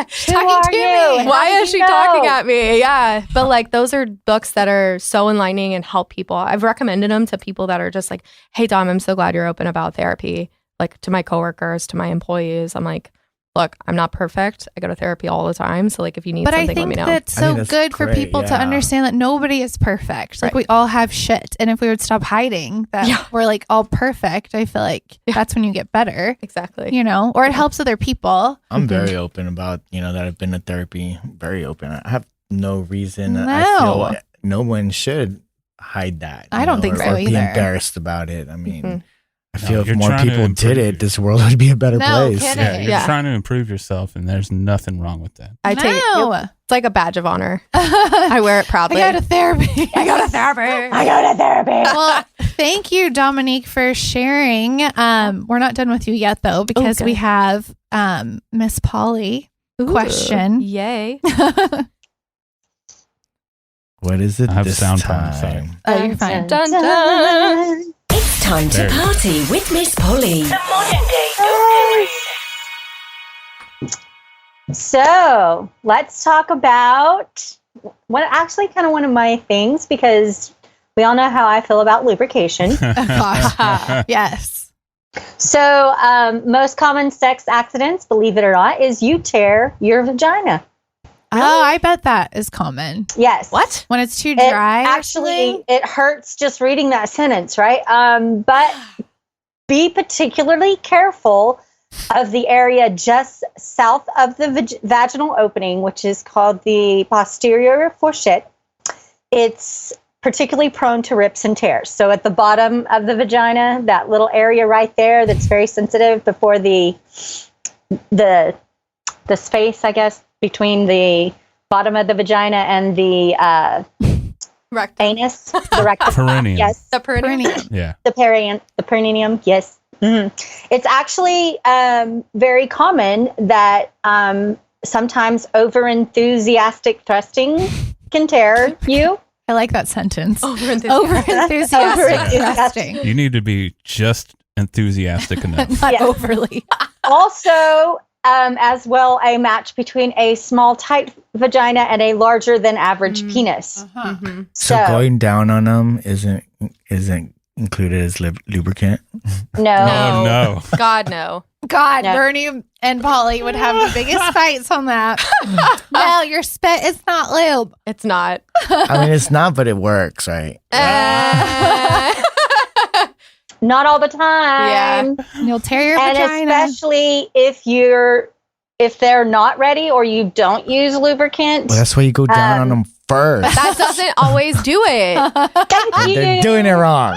Talking are to you? me. And Why how is did she you talking know? at me? Yeah. But like those are books that are so enlightening and help people. I've recommended them to people that are just like, hey, Dom, I'm so glad you're open about therapy. Like to my coworkers, to my employees. I'm like, look, I'm not perfect. I go to therapy all the time. So like if you need But I something, let me think know. that's I think so that's good for great, people to yeah. understand that nobody is perfect. Like Right. we all have shit. And if we would stop hiding that Yeah. we're like all perfect, I feel like that's when you get better, Exactly. you know, or it helps other people. I'm very open about, that I've been to therapy. Very open. I have no reason. I No. feel no one should hide that. I you don't know, think or, so or be either. embarrassed about it. I mean, Mhm. I No, feel if you're more trying to people did improve. it, this world would be a better No place. kidding. Yeah, you're Yeah. trying to improve yourself, and there's nothing wrong with that. I take No. it's like a badge of honor. I wear it proudly. I go to therapy. I go to therapy. I go to therapy. Well, thank you, Dominique, for sharing. We're not done with you yet, though, because Okay. we have Miss Polly question. Yay. What is it I have this sound time? problem, sorry. Oh, you're fine. Dun, dun. It's time to There you go. party with Miss Polly. So let's talk about one of my things, because we all know how I feel about lubrication. Gosh. Yes. So most common sex accidents, believe it or not, is you tear your vagina. Oh, I bet that is common. Yes. What? When it's too It dry. actually, it hurts just reading that sentence, right? But be particularly careful of the area just south of the vaginal opening, which is called the posterior fourchette. It's particularly prone to rips and tears. So at the bottom of the vagina, that little area right there that's very sensitive before the space, I guess, between the bottom of the vagina and the Rectum. anus, the rectum. Perineum. Yes, The perineum. Perineum. Yeah. the perineum. Yes. Mhm. It's actually very common that sometimes over-enthusiastic thrusting can tear you. I like that sentence. Over enthusiastic. Over-enthusiastic thrusting. You need to be just enthusiastic enough. Not Yeah. overly. Also, as well, a match between a small, tight vagina and a larger than average penis. Mhm. So going down on them isn't included as lubricant. No. Oh, no. God, no. God, No. Bernie and Polly would have the biggest fights on that. No, your spit is not lube. It's not. I mean, it's not, but it works, right? Not all the time. You'll tear your And vagina. especially if they're not ready or you don't use lubricant. Well, that's why you go down on them first. That doesn't always do it. Thank you. They're doing it wrong.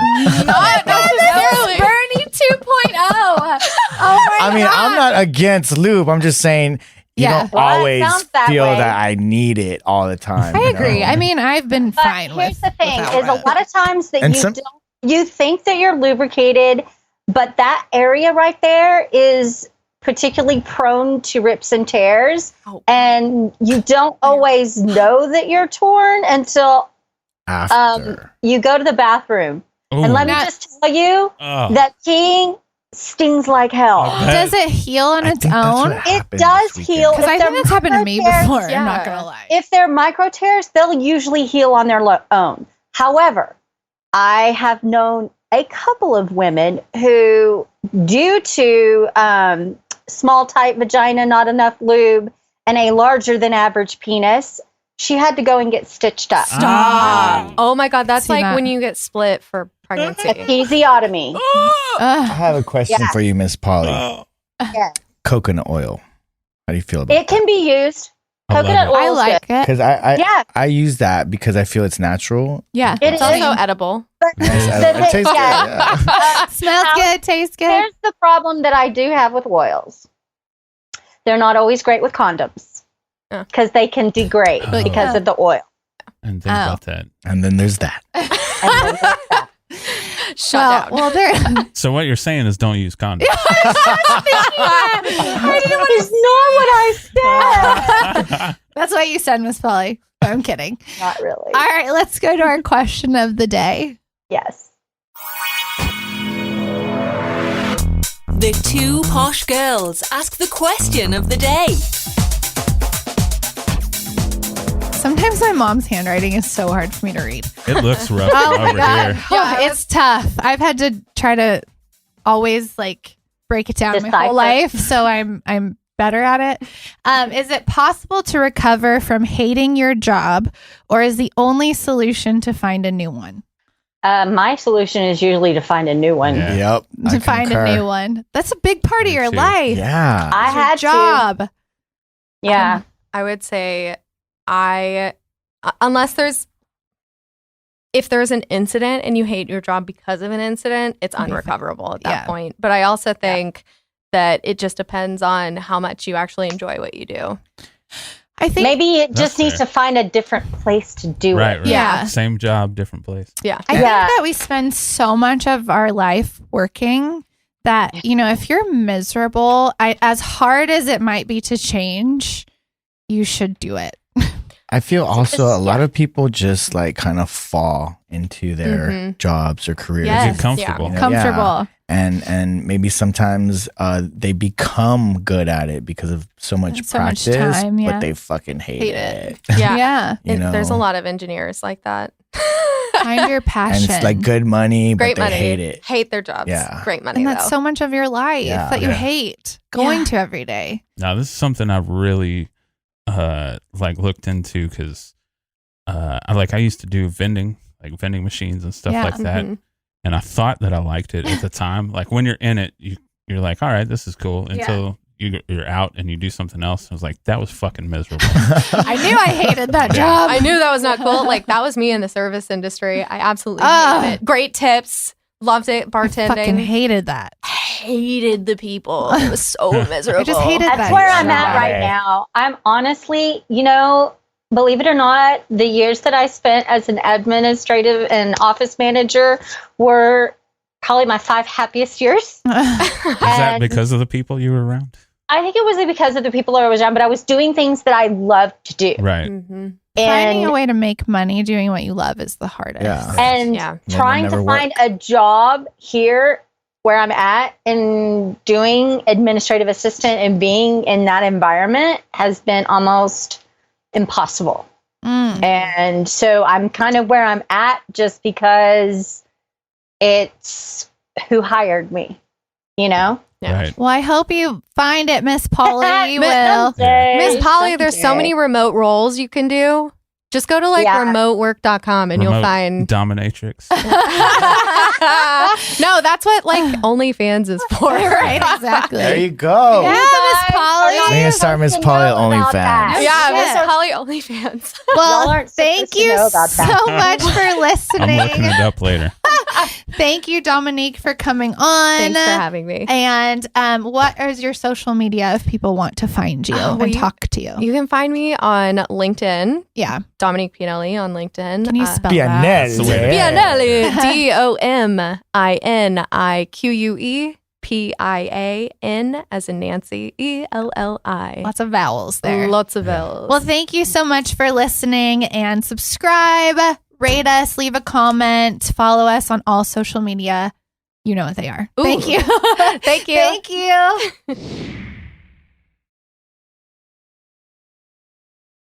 Not necessarily. Bernie 2.0. Oh my I mean, I'm not against lube. I'm just saying you Yeah. don't Well, it always sounds that feel way. that I need it all the time. I you agree. know? I mean, I've been But fine with here's the thing: without is a it. lot of times that And you think that you're lubricated, but that area right there is particularly prone to rips and tears, Oh. and you don't always know that you're torn until After. You go to the bathroom. Ooh. And let me just tell you Oh. that peeing stings like hell. Does it heal on I its think that's own? what It happened does this heal. weekend. Because I If think they're that's happened to me micro before. tears, I'm not yeah. gonna lie. If they're micro tears, they'll usually heal on their own. However, I have known a couple of women who, due to small, tight vagina, not enough lube, and a larger than average penis, she had to go and get stitched up. Stop. Oh my God, that's See like that. when you get split for pregnancy. Episiotomy. I have a question Yeah. for you, Miss Polly. Oh. Yeah. Coconut oil. How do you feel about It can be used. I love Coconut it. oil I is like good. it. Because I Yeah. I use that because I feel it's natural. Yeah. It It's is. also edible. But Yes, the- it tastes good. yeah. Yeah. Smells good, tastes good. Here's the problem that I do have with oils. They're not always great with condoms Yeah. because they can degrade Oh. because of the oil. And think about that. And then there's that. And then there's that. Shut down. Well, there. So what you're saying is don't use condoms. It's not what I said. That's what you said, Miss Polly. I'm kidding. Not really. All right, let's go to our question of the day. Yes. The two posh girls ask the question of the day. Sometimes my mom's handwriting is so hard for me to read. It looks rough Oh my over God. here. Yeah, it's tough. I've had to try to always like break it down my Decipher. whole life, so I'm better at it. Is it possible to recover from hating your job, or is the only solution to find a new one? My solution is usually to find a new one. Yeah. Yep. I To find concur. a new one. That's a big part of Me your too. life. Yeah. I It's your had to. job. Yeah. I would say unless if there's an incident and you hate your job because of an incident, it's unrecoverable at that Yeah. point. But I also think that it just depends on how much you actually enjoy what you do. I think Maybe it That's just needs fair. to find a different place to do Right, it. right. Yeah. Same job, different place. Yeah. I Yeah. think that we spend so much of our life working that, you know, if you're miserable, as hard as it might be to change, you should do it. I feel also a just- lot of people just like kind of fall into their Mhm. jobs or careers. Yes. Get comfortable. You know, Comfortable. and maybe sometimes they become good at it because of so much So much practice, time, yeah. but they fucking hate, Hate it. Yeah. Yeah. You There's a know? lot of engineers like that. Find your passion. And it's like good money, Great but they money. hate it. Hate their jobs. Yeah. Great money, And that's though. so much of your life Yeah. that you Yeah. hate going Yeah. to every day. Now this is something I've really like looked into because I used to do vending machines and stuff Yeah. like that, Mhm. and I thought that I liked it at the time. Like when you're in it, you're like, all right, this is cool until you're out and you do something else. I was like, that was fucking miserable. I knew I hated that job. I knew that was not cool. Like, that was me in the service industry. I absolutely Ugh. hated it. Great tips. Loved it. I Bartending. fucking hated that. Hated the people. It was so miserable. I just hated That's that. where I'm at job. right now. I'm honestly, believe it or not, the years that I spent as an administrative and office manager were probably my 5 happiest years. Is that because of the people you were around? I think it was because of the people I was around, but I was doing things that I loved to do. Right. Mhm. Finding a And way to make money doing what you love is the hardest. Yeah. and Yeah. trying Never to work. find a job here where I'm at and doing administrative assistant and being in that environment has been almost impossible. Mm. And so I'm kind of where I'm at just because it's who hired me, Yeah. Right. Well, I hope you find it, Miss Polly. You Miss- will. someday, Miss Polly, there's so someday. many remote roles you can do. Just go to remotework.com and you'll Remote find. dominatrix. No, that's what OnlyFans is for. Right, exactly. There you go. Yeah, Miss Polly. Y'all We're gonna are start Miss supposed to Polly know about that. OnlyFans. Yeah, Shit. Miss Polly OnlyFans. Y'all Well, aren't thank supposed to you know about so that. much for I'm looking listening. it up later. Thank you, Dominique, for coming on. Thanks for having me. And what is your social media if people want to find you well, and you- talk to you? You can find me on LinkedIn, Yeah. Dominique Pianelli on LinkedIn. Can you spell that? That's the way to be. Pianelli, DOMINIQUEPIAN as in Nancy, ELLI. Lots of vowels there. Lots of L's. Well, thank you so much for listening and subscribe, rate us, leave a comment, follow us on all social media. You know what they are. Ooh. Thank you. Thank you. Thank you.